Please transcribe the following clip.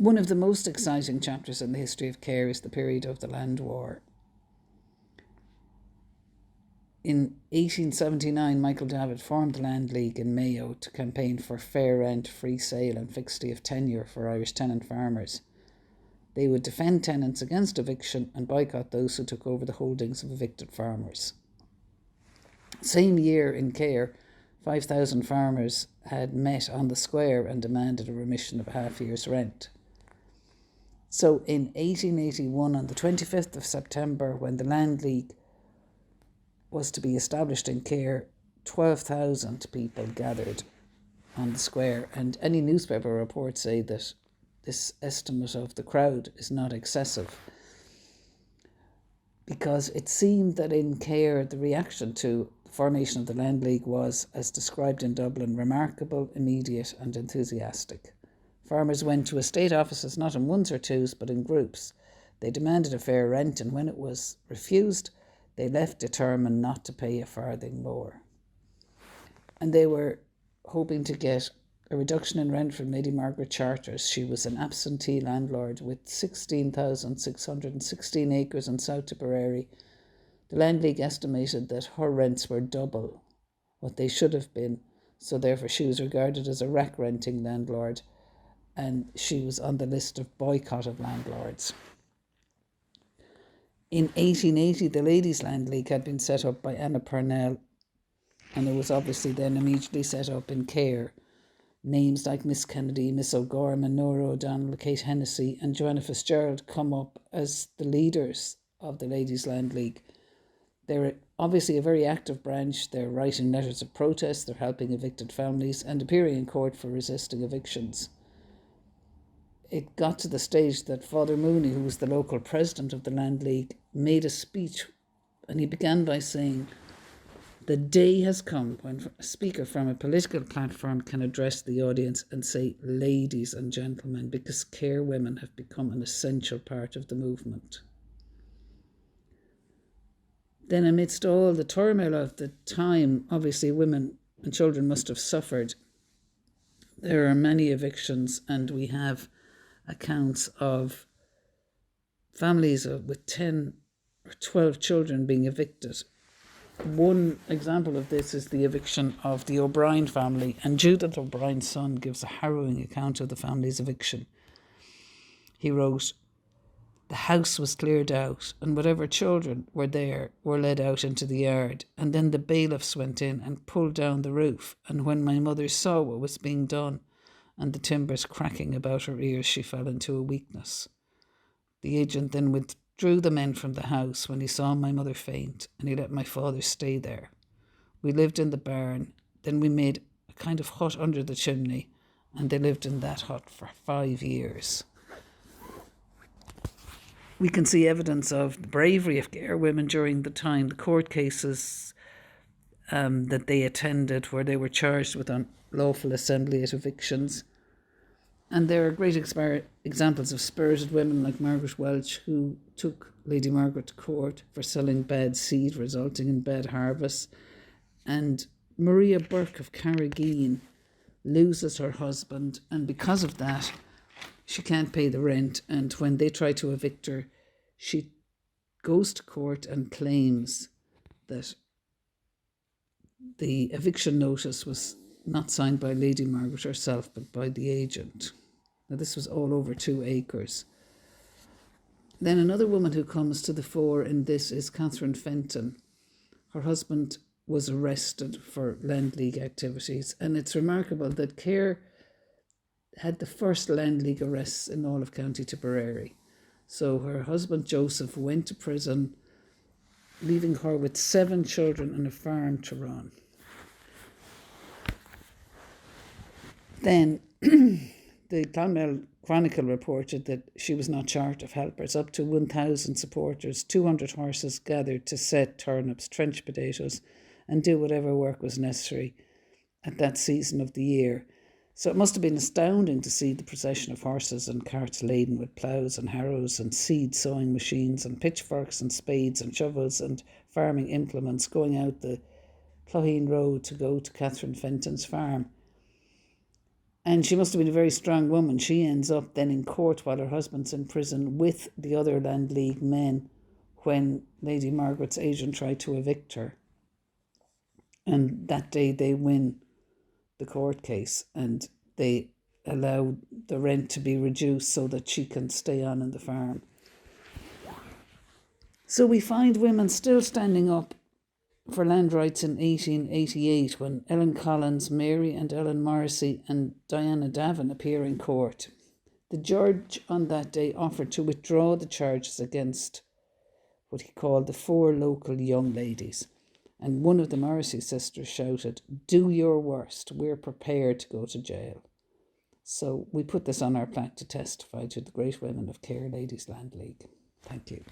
One of the most exciting chapters in the history of Cahir is the period of the Land War. In 1879, Michael Davitt formed the Land League in Mayo to campaign for fair rent, free sale and fixity of tenure for Irish tenant farmers. They would defend tenants against eviction and boycott those who took over the holdings of evicted farmers. Same year in Cahir, 5,000 farmers had met on the square and demanded a remission of a half year's rent. So in 1881, on the 25th of September, when the Land League was to be established in Cahir, 12,000 people gathered on the square, and any newspaper reports say that this estimate of the crowd is not excessive, because it seemed that in Cahir the reaction to the formation of the Land League was, as described in Dublin, remarkable, immediate and enthusiastic. Farmers went to estate offices not in ones or twos but in groups. They demanded a fair rent, and when it was refused, they left determined not to pay a farthing more. And they were hoping to get a reduction in rent from Lady Margaret Charters. She was an absentee landlord with 16,616 acres in South Tipperary. The Land League estimated that her rents were double what they should have been, so therefore she was regarded as a rack-renting landlord, and she was on the list of boycotted landlords. In 1880, the Ladies' Land League had been set up by Anna Purnell, and it was obviously then immediately set up in Cahir. Names like Miss Kennedy, Miss O'Gorman, Nora O'Donnell, Kate Hennessy and Joanna Fitzgerald come up as the leaders of the Ladies' Land League. They're obviously a very active branch. They're writing letters of protest, they're helping evicted families and appearing in court for resisting evictions. It got to the stage that Father Mooney, who was the local president of the Land League, made a speech, and he began by saying, "The day has come when a speaker from a political platform can address the audience and say, 'Ladies and gentlemen,' because Cahir women have become an essential part of the movement." Then amidst all the turmoil of the time, obviously women and children must have suffered. There are many evictions, and we have accounts of families with 10 or 12 children being evicted. One example of this is the eviction of the O'Brien family, and Judith O'Brien's son gives a harrowing account of the family's eviction. He wrote, "The house was cleared out, and whatever children were there were led out into the yard, and then the bailiffs went in and pulled down the roof, and when my mother saw what was being done, and the timbers cracking about her ears, she fell into a weakness. The agent then withdrew the men from the house when he saw my mother faint, and he let my father stay there. We lived in the barn, then we made a kind of hut under the chimney, and they lived in that hut for 5 years." We can see evidence of the bravery of Cahir women during the time, the court cases that they attended where they were charged with unlawful assembly at evictions. And there are great examples of spirited women like Margaret Welch, who took Lady Margaret to court for selling bad seed, resulting in bad harvests. And Maria Burke of Carrageen loses her husband, and because of that, she can't pay the rent. And when they try to evict her, she goes to court and claims that the eviction notice was not signed by Lady Margaret herself, but by the agent. Now, this was all over 2 acres. Then another woman who comes to the fore in this is Catherine Fenton. Her husband was arrested for Land League activities, and it's remarkable that Cahir had the first Land League arrests in all of County Tipperary. So her husband Joseph went to prison, leaving her with 7 children and a farm to run. Then the Clonmel Chronicle reported that she was not short of helpers. Up to 1,000 supporters, 200 horses gathered to set turnips, trench potatoes, and do whatever work was necessary at that season of the year. So it must have been astounding to see the procession of horses and carts laden with ploughs and harrows and seed sowing machines and pitchforks and spades and shovels and farming implements going out the Cloheen Road to go to Catherine Fenton's farm. And she must have been a very strong woman. She ends up then in court while her husband's in prison with the other Land League men when Lady Margaret's agent tried to evict her. And that day they win the court case and they allow the rent to be reduced so that she can stay on in the farm. So we find women still standing up for land rights in 1888 when Ellen Collins, Mary and Ellen Morrissey and Diana Davin appear in court. The judge on that day offered to withdraw the charges against what he called the 4 local young ladies. And one of the Morrissey sisters shouted, "Do your worst, we're prepared to go to jail." So we put this on our plaque to testify to the great women of Cahir Ladies Land League. Thank you.